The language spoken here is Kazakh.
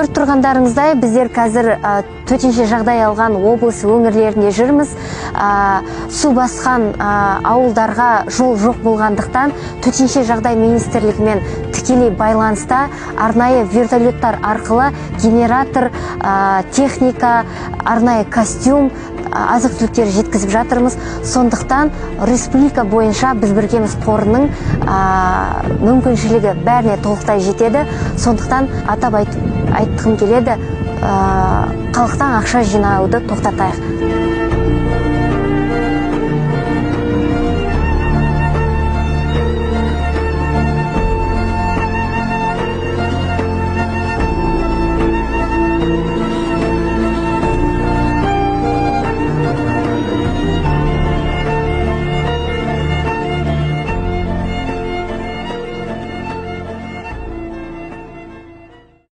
Көріп тұрғандарыңыздай, біздер қазір төтенше жағдай алған облыс өңірлерінде жүрміз. Су басқан ауылдарға жол жоқ болғандықтан төтенше жағдай министрлігімен тікелей байланыста арнайы вертолеттар арқылы генератор, техника, арнайы костюм, азық-түліктер жеткізіп жатырмыз. Сондықтан республика бойынша біз біргеміз қорының мүмкіншілігі бәріне толықтай жетеді. Сондықтан атап айтқым келеді, халықтан ақша жинауды тоқтатайық.